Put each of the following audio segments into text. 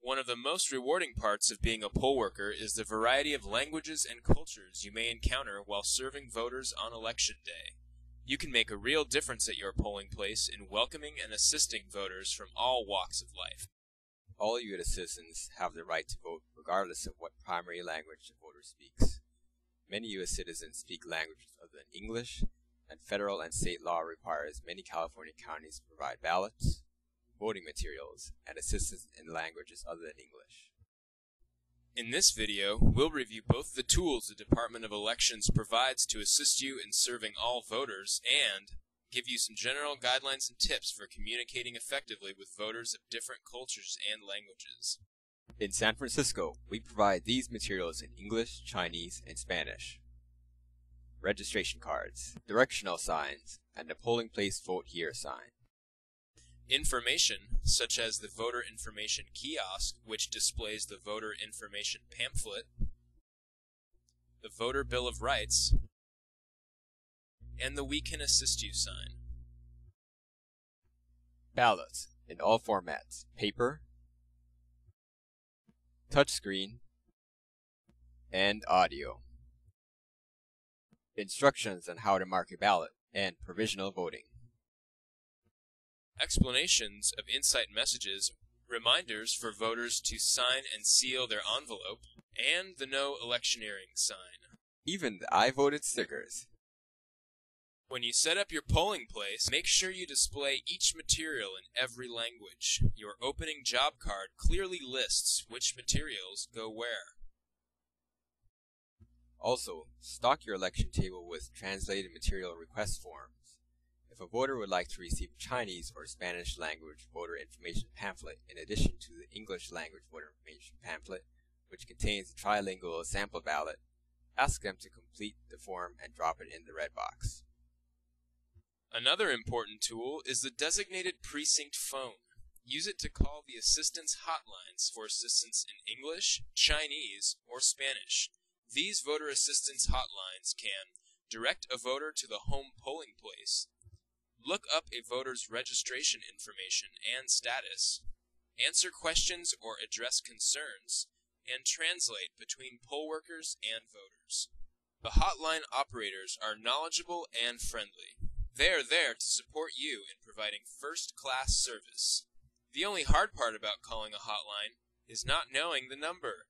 One of the most rewarding parts of being a poll worker is the variety of languages and cultures you may encounter while serving voters on election day. You can make a real difference at your polling place in welcoming and assisting voters from all walks of life. All U.S. citizens have the right to vote regardless of what primary language the voter speaks. Many U.S. citizens speak languages other than English, and federal and state law requires many California counties to provide ballots, voting materials, and assistance in languages other than English. In this video, we'll review both the tools the Department of Elections provides to assist you in serving all voters and give you some general guidelines and tips for communicating effectively with voters of different cultures and languages. In San Francisco, we provide these materials in English, Chinese, and Spanish. Registration cards, directional signs, and the polling place vote here sign. Information, such as the voter information kiosk, which displays the voter information pamphlet, the voter bill of rights, and the We Can Assist You sign. Ballots in all formats: paper, touchscreen, and audio. Instructions on how to mark a ballot and provisional voting. Explanations of insight messages, reminders for voters to sign and seal their envelope, and the No Electioneering sign. Even the I voted stickers. When you set up your polling place, make sure you display each material in every language. Your opening job card clearly lists which materials go where. Also, stock your election table with translated material request forms. If a voter would like to receive a Chinese or Spanish language voter information pamphlet in addition to the English language voter information pamphlet, which contains a trilingual sample ballot, ask them to complete the form and drop it in the red box. Another important tool is the designated precinct phone. Use it to call the assistance hotlines for assistance in English, Chinese, or Spanish. These voter assistance hotlines can direct a voter to the home polling place, look up a voter's registration information and status, answer questions or address concerns, and translate between poll workers and voters. The hotline operators are knowledgeable and friendly. They are there to support you in providing first-class service. The only hard part about calling a hotline is not knowing the number.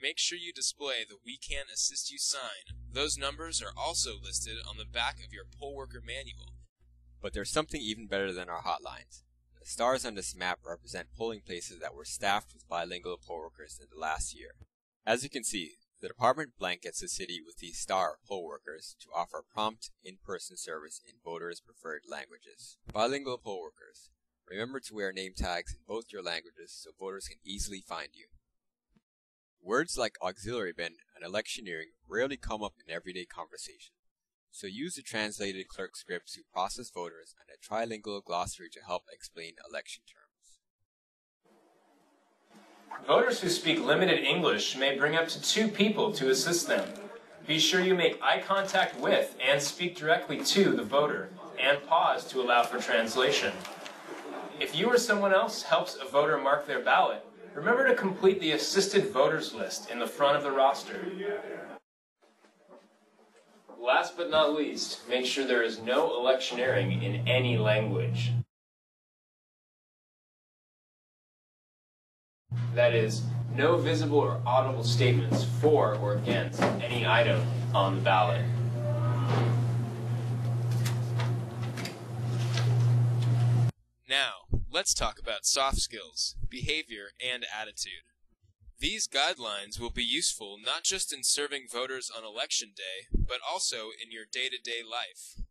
Make sure you display the We Can Assist You sign. Those numbers are also listed on the back of your poll worker manual. But there's something even better than our hotlines. The stars on this map represent polling places that were staffed with bilingual poll workers in the last year. As you can see, the department blankets the city with these star poll workers to offer prompt, in-person service in voters' preferred languages. Bilingual poll workers, remember to wear name tags in both your languages so voters can easily find you. Words like auxiliary bin and electioneering rarely come up in everyday conversation, so use the translated clerk scripts to process voters and a trilingual glossary to help explain election terms. Voters who speak limited English may bring up to 2 people to assist them. Be sure you make eye contact with and speak directly to the voter, and pause to allow for translation. If you or someone else helps a voter mark their ballot, remember to complete the assisted voters list in the front of the roster. Last but not least, make sure there is no electioneering in any language. That is, no visible or audible statements for or against any item on the ballot. Now, let's talk about soft skills, behavior, and attitude. These guidelines will be useful not just in serving voters on election day, but also in your day-to-day life.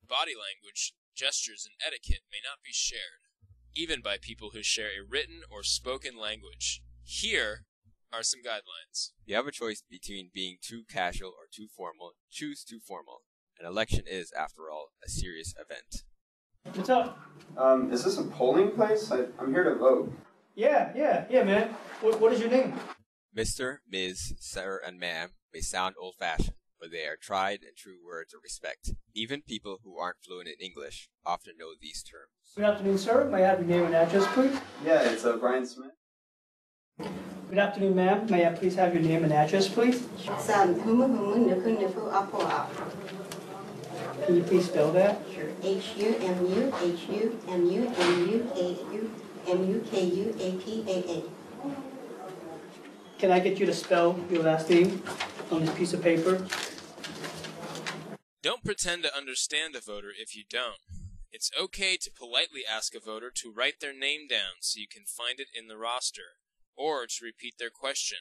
Body language, gestures, and etiquette may not be shared, even by people who share a written or spoken language. Here are some guidelines. You have a choice between being too casual or too formal. Choose too formal. An election is, after all, a serious event. What's up? Is this a polling place? I'm here to vote. Yeah, man. What is your name? Mr., Ms., Sir, and Ma'am may sound old-fashioned, but they are tried and true words of respect. Even people who aren't fluent in English often know these terms. Good afternoon, sir. May I have your name and address, please? Yeah, it's Brian Smith. Good afternoon, ma'am. May I please have your name and address, please? Sam humu nuku apo up. Can you please spell that? Sure. HUMUHUMUMUKUAPAA. Can I get you to spell your last name on this piece of paper? Don't pretend to understand a voter if you don't. It's okay to politely ask a voter to write their name down so you can find it in the roster, or to repeat their question,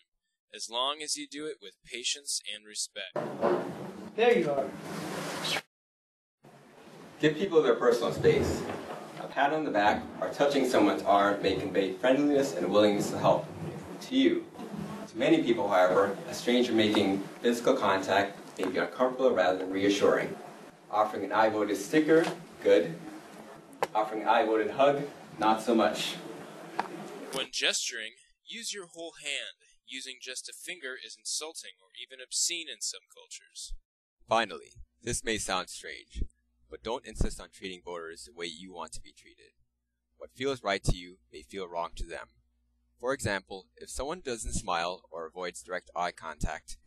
as long as you do it with patience and respect. There you are. Give people their personal space. A pat on the back or touching someone's arm may convey friendliness and willingness to help. To you. To many people, however, a stranger making physical contact may be uncomfortable rather than reassuring. Offering an I voted sticker, good. Offering an I voted hug, not so much. When gesturing, use your whole hand. Using just a finger is insulting or even obscene in some cultures. Finally, this may sound strange, but don't insist on treating voters the way you want to be treated. What feels right to you may feel wrong to them. For example, if someone doesn't smile or avoids direct eye contact,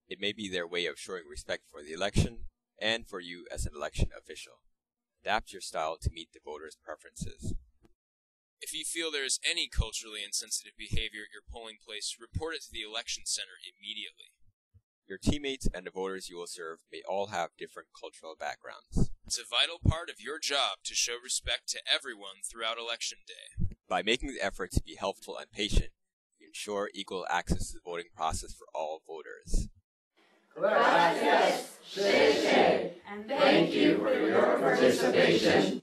it may be their way of showing respect for the election and for you as an election official. Adapt your style to meet the voters' preferences. If you feel there is any culturally insensitive behavior at your polling place, report it to the election center immediately. Your teammates and the voters you will serve may all have different cultural backgrounds. It's a vital part of your job to show respect to everyone throughout Election Day. By making the effort to be helpful and patient, you ensure equal access to the voting process for all voters. Gracias, and thank you for your participation.